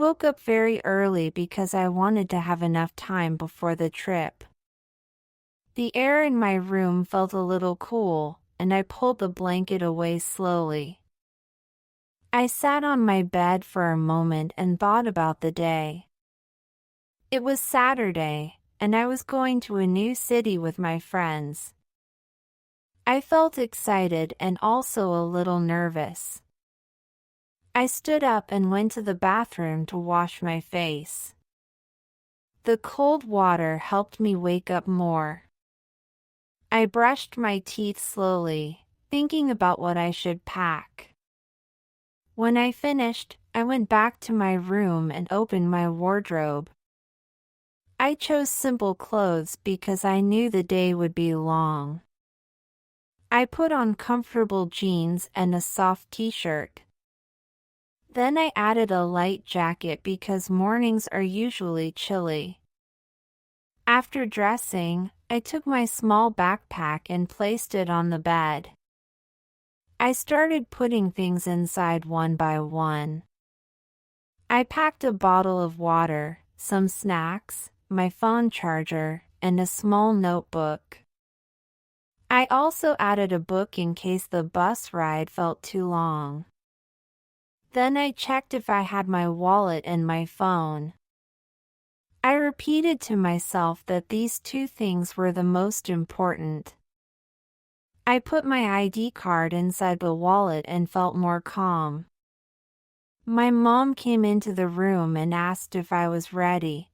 woke up very early because I wanted to have enough time before the trip. The air in my room felt a little cool, and I pulled the blanket away slowly. I sat on my bed for a moment and thought about the day. It was Saturday, and I was going to a new city with my friends. I felt excited and also a little nervous. I stood up and went to the bathroom to wash my face. The cold water helped me wake up more. I brushed my teeth slowly, thinking about what I should pack. When I finished, I went back to my room and opened my wardrobe. I chose simple clothes because I knew the day would be long. I put on comfortable jeans and a soft t-shirt. Then I added a light jacket because mornings are usually chilly. After dressing, I took my small backpack and placed it on the bed. I started putting things inside one by one. I packed a bottle of water, some snacks, my phone charger, and a small notebook. I also added a book in case the bus ride felt too long. Then I checked if I had my wallet and my phone. I repeated to myself that these two things were the most important. I put my ID card inside the wallet and felt more calm. My mom came into the room and asked if I was ready.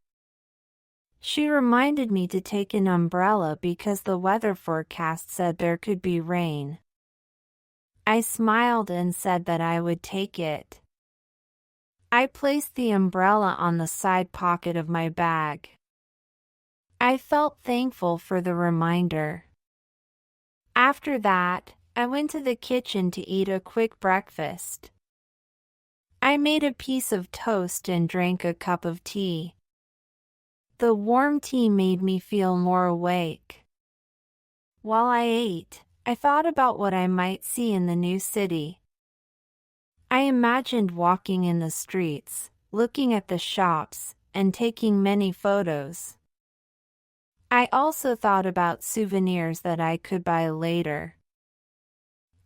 She reminded me to take an umbrella because the weather forecast said there could be rain. I smiled and said that I would take it. I placed the umbrella on the side pocket of my bag. I felt thankful for the reminder. After that, I went to the kitchen to eat a quick breakfast. I made a piece of toast and drank a cup of tea. The warm tea made me feel more awake. While I ate, I thought about what I might see in the new city. I imagined walking in the streets, looking at the shops, and taking many photos. I also thought about souvenirs that I could buy later.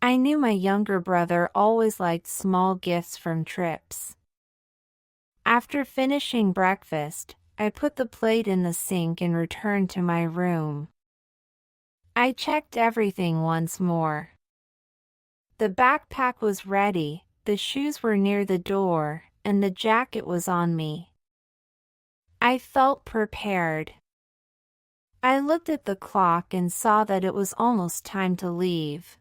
I knew my younger brother always liked small gifts from trips. After finishing breakfast, I put the plate in the sink and returned to my room. I checked everything once more. The backpack was ready, the shoes were near the door, and the jacket was on me. I felt prepared. I looked at the clock and saw that it was almost time to leave.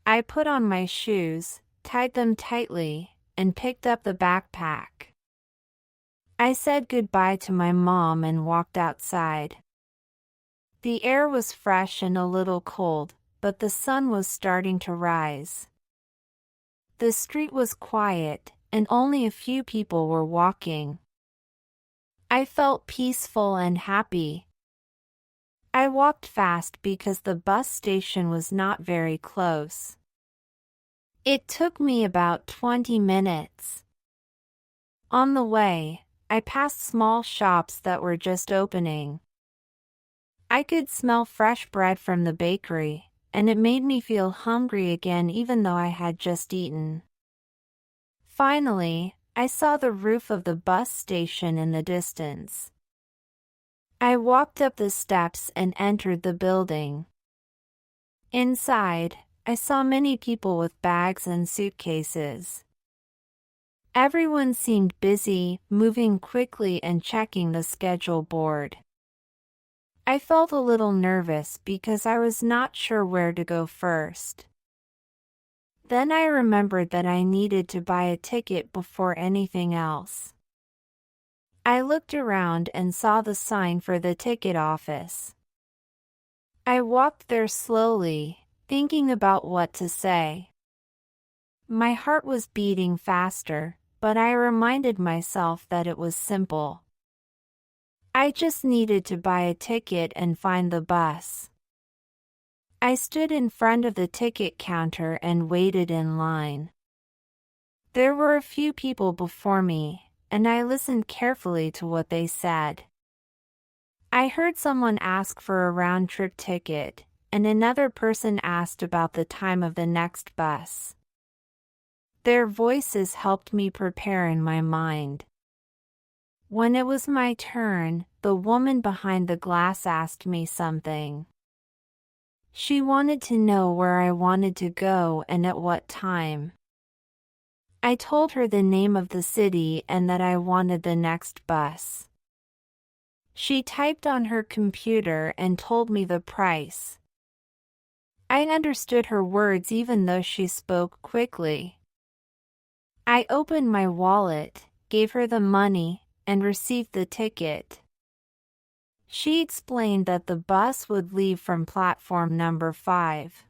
I put on my shoes, tied them tightly, and picked up the backpack. I said goodbye to my mom and walked outside. The air was fresh and a little cold, but the sun was starting to rise. The street was quiet, and only a few people were walking. I felt peaceful and happy. I walked fast because the bus station was not very close. It took me about 20 minutes. On the way, I passed small shops that were just opening. I could smell fresh bread from the bakery, and it made me feel hungry again even though I had just eaten. Finally, I saw the roof of the bus station in the distance. I walked up the steps and entered the building. Inside, I saw many people with bags and suitcases. Everyone seemed busy, moving quickly and checking the schedule board. I felt a little nervous because I was not sure where to go first. Then I remembered that I needed to buy a ticket before anything else. I looked around and saw the sign for the ticket office. I walked there slowly, thinking about what to say. My heart was beating faster, but I reminded myself that it was simple. I just needed to buy a ticket and find the bus. I stood in front of the ticket counter and waited in line. There were a few people before me, and I listened carefully to what they said. I heard someone ask for a round-trip ticket, and another person asked about the time of the next bus. Their voices helped me prepare in my mind. When it was my turn, the woman behind the glass asked me something. She wanted to know where I wanted to go and at what time. I told her the name of the city and that I wanted the next bus. She typed on her computer and told me the price. I understood her words even though she spoke quickly. I opened my wallet, gave her the money, and received the ticket. She explained that the bus would leave from platform number 5.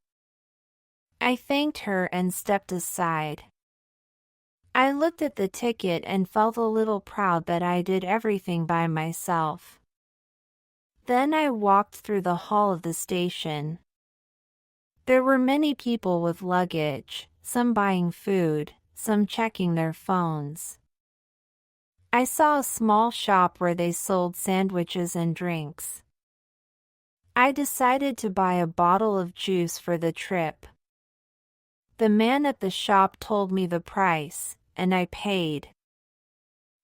I thanked her and stepped aside. I looked at the ticket and felt a little proud that I did everything by myself. Then I walked through the hall of the station. There were many people with luggage, some buying food, some checking their phones. I saw a small shop where they sold sandwiches and drinks. I decided to buy a bottle of juice for the trip. The man at the shop told me the price, and I paid.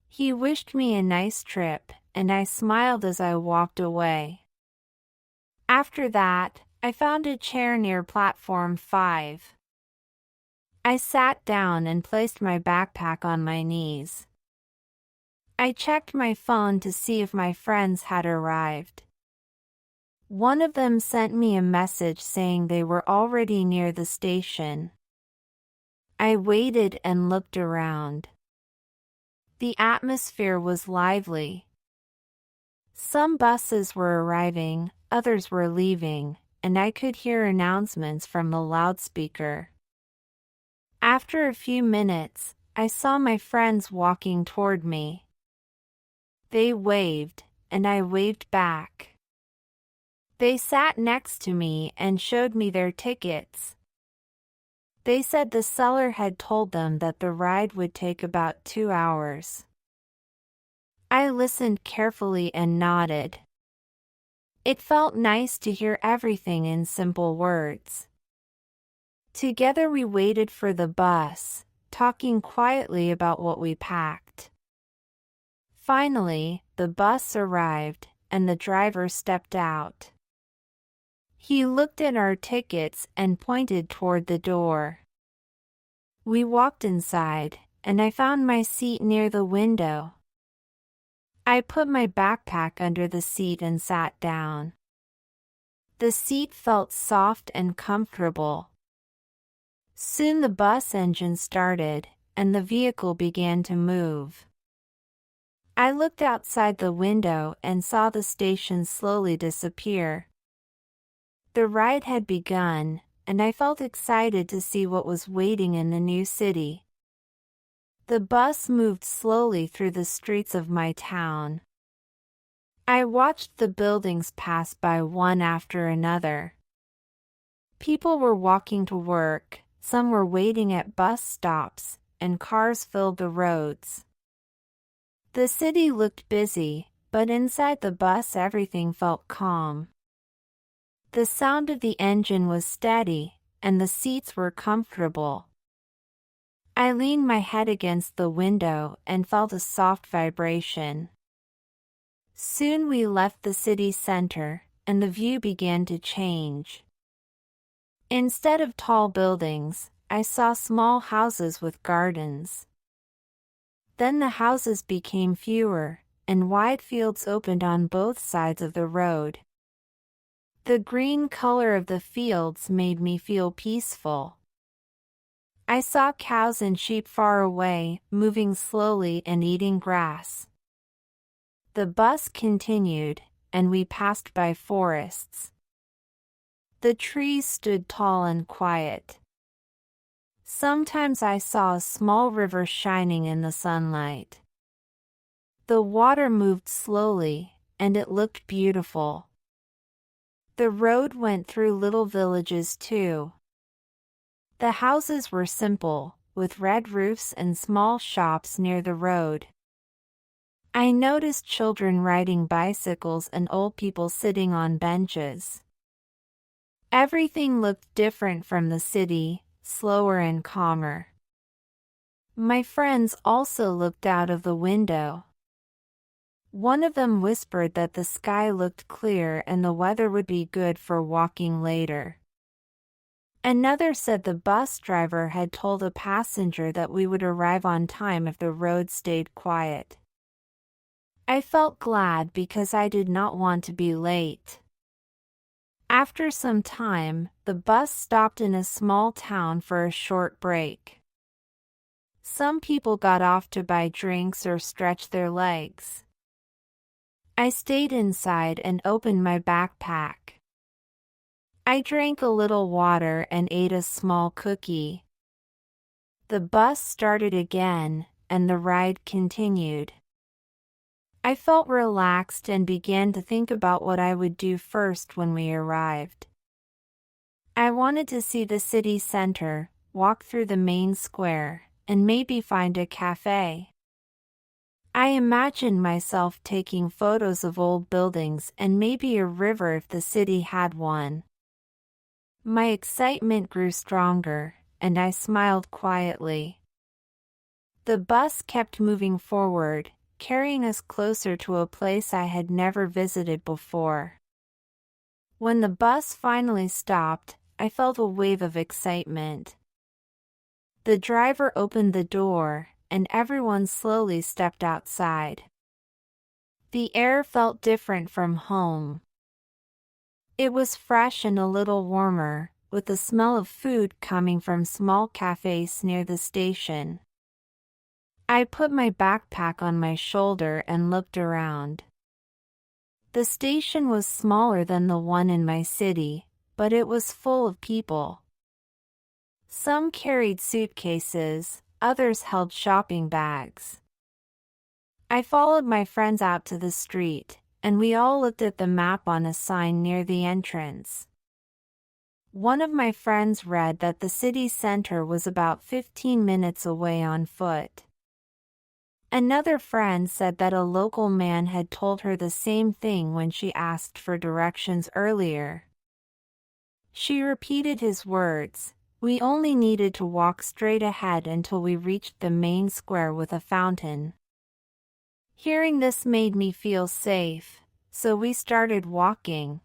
He wished me a nice trip, and I smiled as I walked away. After that, I found a chair near platform 5. I sat down and placed my backpack on my knees. I checked my phone to see if my friends had arrived. One of them sent me a message saying they were already near the station. I waited and looked around. The atmosphere was lively. Some buses were arriving, others were leaving, and I could hear announcements from the loudspeaker. After a few minutes, I saw my friends walking toward me. They waved, and I waved back. They sat next to me and showed me their tickets. They said the seller had told them that the ride would take about 2 hours. I listened carefully and nodded. It felt nice to hear everything in simple words. Together we waited for the bus, talking quietly about what we packed. Finally, the bus arrived, and the driver stepped out. He looked at our tickets and pointed toward the door. We walked inside, and I found my seat near the window. I put my backpack under the seat and sat down. The seat felt soft and comfortable. Soon the bus engine started, and the vehicle began to move. I looked outside the window and saw the station slowly disappear. The ride had begun, and I felt excited to see what was waiting in the new city. The bus moved slowly through the streets of my town. I watched the buildings pass by one after another. People were walking to work, some were waiting at bus stops, and cars filled the roads. The city looked busy, but inside the bus everything felt calm. The sound of the engine was steady, and the seats were comfortable. I leaned my head against the window and felt a soft vibration. Soon we left the city center, and the view began to change. Instead of tall buildings, I saw small houses with gardens. Then the houses became fewer, and wide fields opened on both sides of the road. The green color of the fields made me feel peaceful. I saw cows and sheep far away, moving slowly and eating grass. The bus continued, and we passed by forests. The trees stood tall and quiet. Sometimes I saw a small river shining in the sunlight. The water moved slowly, and it looked beautiful. The road went through little villages too. The houses were simple, with red roofs and small shops near the road. I noticed children riding bicycles and old people sitting on benches. Everything looked different from the city, slower and calmer. My friends also looked out of the window. One of them whispered that the sky looked clear and the weather would be good for walking later. Another said the bus driver had told a passenger that we would arrive on time if the road stayed quiet. I felt glad because I did not want to be late. After some time, the bus stopped in a small town for a short break. Some people got off to buy drinks or stretch their legs. I stayed inside and opened my backpack. I drank a little water and ate a small cookie. The bus started again, and the ride continued. I felt relaxed and began to think about what I would do first when we arrived. I wanted to see the city center, walk through the main square, and maybe find a cafe. I imagined myself taking photos of old buildings and maybe a river if the city had one. My excitement grew stronger, and I smiled quietly. The bus kept moving forward, carrying us closer to a place I had never visited before. When the bus finally stopped, I felt a wave of excitement. The driver opened the door, and everyone slowly stepped outside. The air felt different from home. It was fresh and a little warmer, with the smell of food coming from small cafes near the station. I put my backpack on my shoulder and looked around. The station was smaller than the one in my city, but it was full of people. Some carried suitcases, others held shopping bags. I followed my friends out to the street, and we all looked at the map on a sign near the entrance. One of my friends read that the city center was about 15 minutes away on foot. Another friend said that a local man had told her the same thing when she asked for directions earlier. She repeated his words. We only needed to walk straight ahead until we reached the main square with a fountain. Hearing this made me feel safe, so we started walking.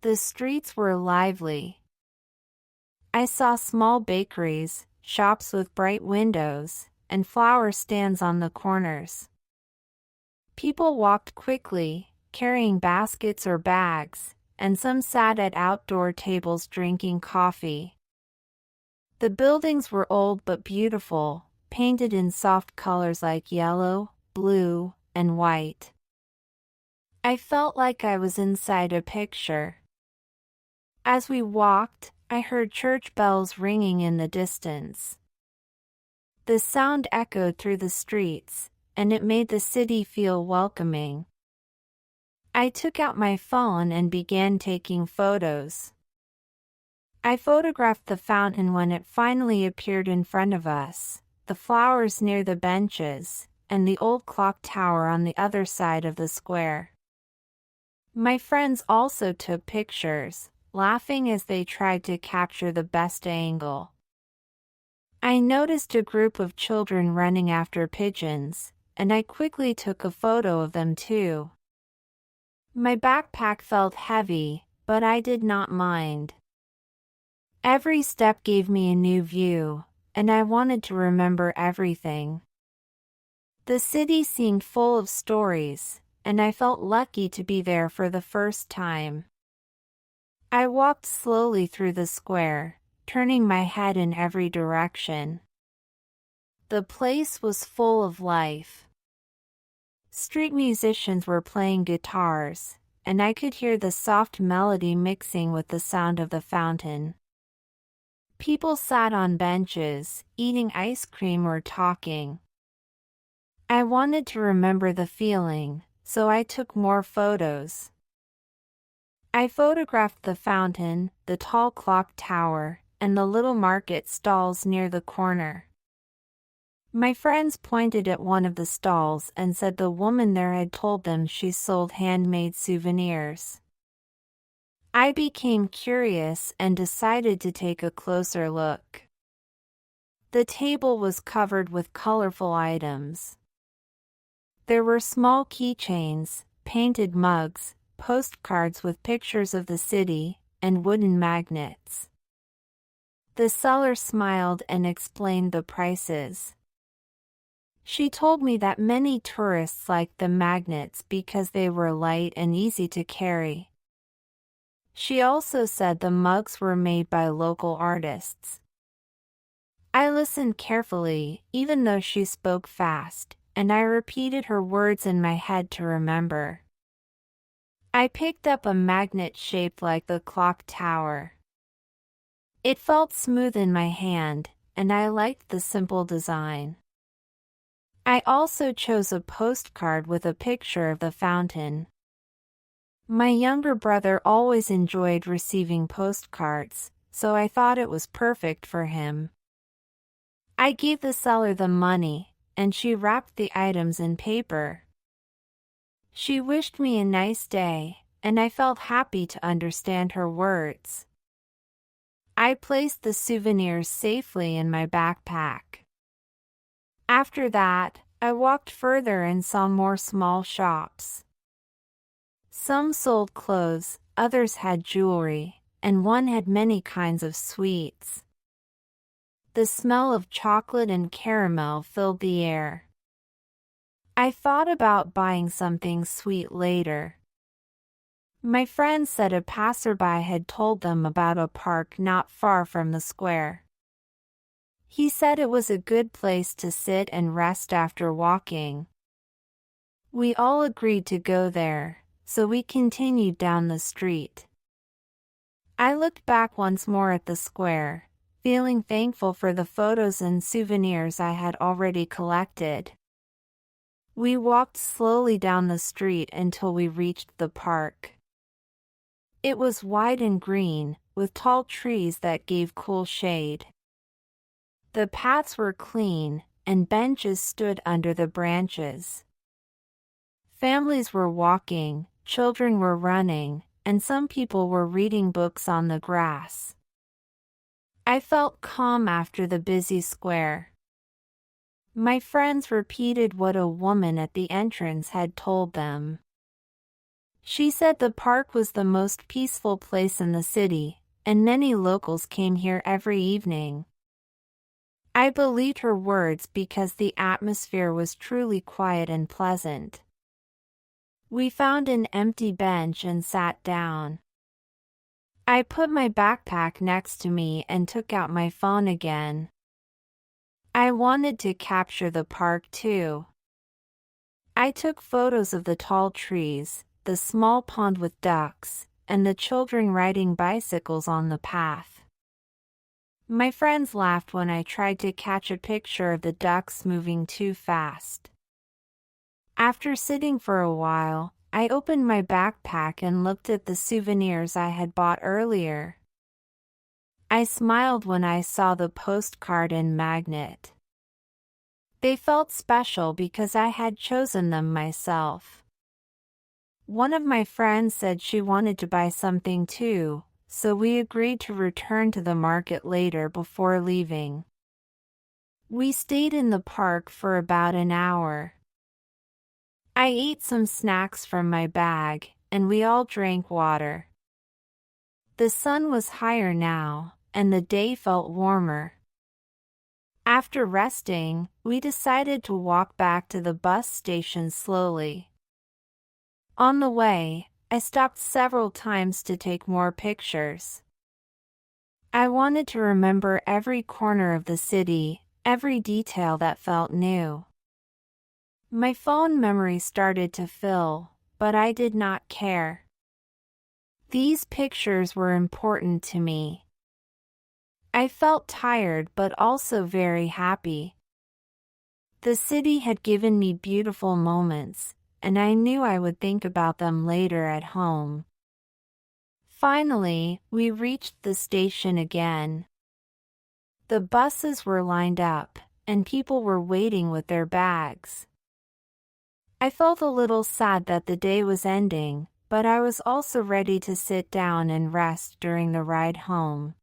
The streets were lively. I saw small bakeries, shops with bright windows, and flower stands on the corners. People walked quickly, carrying baskets or bags, and some sat at outdoor tables drinking coffee. The buildings were old but beautiful, painted in soft colors like yellow, blue, and white. I felt like I was inside a picture. As we walked, I heard church bells ringing in the distance. The sound echoed through the streets, and it made the city feel welcoming. I took out my phone and began taking photos. I photographed the fountain when it finally appeared in front of us, the flowers near the benches, and the old clock tower on the other side of the square. My friends also took pictures, laughing as they tried to capture the best angle. I noticed a group of children running after pigeons, and I quickly took a photo of them too. My backpack felt heavy, but I did not mind. Every step gave me a new view, and I wanted to remember everything. The city seemed full of stories, and I felt lucky to be there for the first time. I walked slowly through the square, turning my head in every direction. The place was full of life. Street musicians were playing guitars, and I could hear the soft melody mixing with the sound of the fountain. People sat on benches, eating ice cream or talking. I wanted to remember the feeling, so I took more photos. I photographed the fountain, the tall clock tower, and the little market stalls near the corner. My friends pointed at one of the stalls and said the woman there had told them she sold handmade souvenirs. I became curious and decided to take a closer look. The table was covered with colorful items. There were small keychains, painted mugs, postcards with pictures of the city, and wooden magnets. The seller smiled and explained the prices. She told me that many tourists liked the magnets because they were light and easy to carry. She also said the mugs were made by local artists. I listened carefully, even though she spoke fast, and I repeated her words in my head to remember. I picked up a magnet shaped like the clock tower. It felt smooth in my hand, and I liked the simple design. I also chose a postcard with a picture of the fountain. My younger brother always enjoyed receiving postcards, so I thought it was perfect for him. I gave the seller the money, and she wrapped the items in paper. She wished me a nice day, and I felt happy to understand her words. I placed the souvenirs safely in my backpack. After that, I walked further and saw more small shops. Some sold clothes, others had jewelry, and one had many kinds of sweets. The smell of chocolate and caramel filled the air. I thought about buying something sweet later. My friend said a passerby had told them about a park not far from the square. He said it was a good place to sit and rest after walking. We all agreed to go there, so we continued down the street. I looked back once more at the square, feeling thankful for the photos and souvenirs I had already collected. We walked slowly down the street until we reached the park. It was wide and green, with tall trees that gave cool shade. The paths were clean, and benches stood under the branches. Families were walking, children were running, and some people were reading books on the grass. I felt calm after the busy square. My friends repeated what a woman at the entrance had told them. She said the park was the most peaceful place in the city, and many locals came here every evening. I believed her words because the atmosphere was truly quiet and pleasant. We found an empty bench and sat down. I put my backpack next to me and took out my phone again. I wanted to capture the park too. I took photos of the tall trees, the small pond with ducks, and the children riding bicycles on the path. My friends laughed when I tried to catch a picture of the ducks moving too fast. After sitting for a while, I opened my backpack and looked at the souvenirs I had bought earlier. I smiled when I saw the postcard and magnet. They felt special because I had chosen them myself. One of my friends said she wanted to buy something too, so we agreed to return to the market later before leaving. We stayed in the park for about an hour. I ate some snacks from my bag, and we all drank water. The sun was higher now, and the day felt warmer. After resting, we decided to walk back to the bus station slowly. On the way, I stopped several times to take more pictures. I wanted to remember every corner of the city, every detail that felt new. My phone memory started to fill, but I did not care. These pictures were important to me. I felt tired but also very happy. The city had given me beautiful moments, and I knew I would think about them later at home. Finally, we reached the station again. The buses were lined up, and people were waiting with their bags. I felt a little sad that the day was ending, but I was also ready to sit down and rest during the ride home.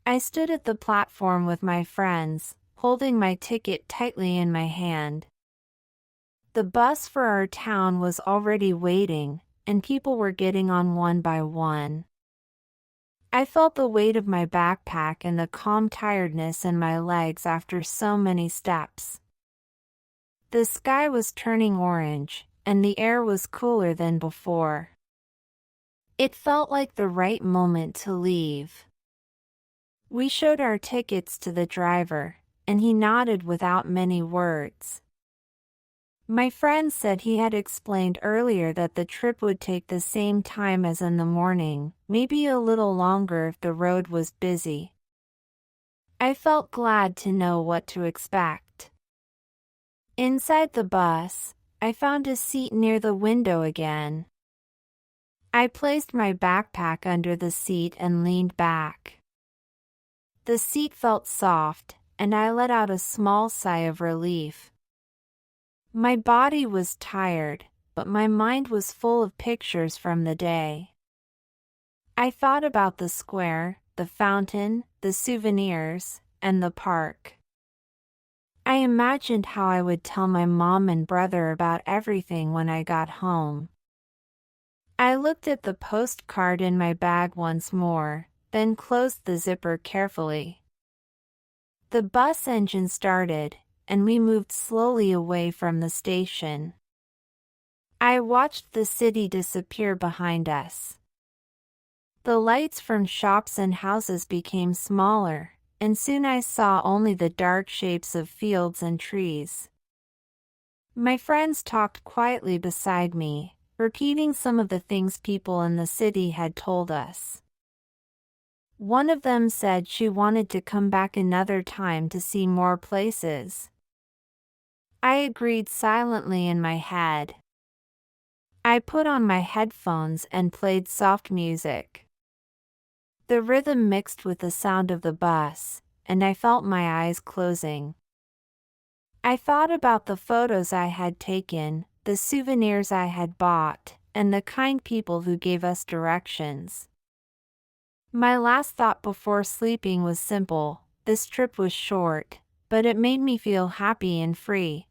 I stood at the platform with my friends, holding my ticket tightly in my hand. The bus for our town was already waiting, and people were getting on one by one. I felt the weight of my backpack and the calm tiredness in my legs after so many steps. The sky was turning orange, and the air was cooler than before. It felt like the right moment to leave. We showed our tickets to the driver, and he nodded without many words. My friend said he had explained earlier that the trip would take the same time as in the morning, maybe a little longer if the road was busy. I felt glad to know what to expect. Inside the bus, I found a seat near the window again. I placed my backpack under the seat and leaned back. The seat felt soft, and I let out a small sigh of relief. My body was tired, but my mind was full of pictures from the day. I thought about the square, the fountain, the souvenirs, and the park. I imagined how I would tell my mom and brother about everything when I got home. I looked at the postcard in my bag once more, then closed the zipper carefully. The bus engine started, and we moved slowly away from the station. I watched the city disappear behind us. The lights from shops and houses became smaller, and soon I saw only the dark shapes of fields and trees. My friends talked quietly beside me, repeating some of the things people in the city had told us. One of them said she wanted to come back another time to see more places. I agreed silently in my head. I put on my headphones and played soft music. The rhythm mixed with the sound of the bus, and I felt my eyes closing. I thought about the photos I had taken, the souvenirs I had bought, and the kind people who gave us directions. My last thought before sleeping was simple: this trip was short, but it made me feel happy and free.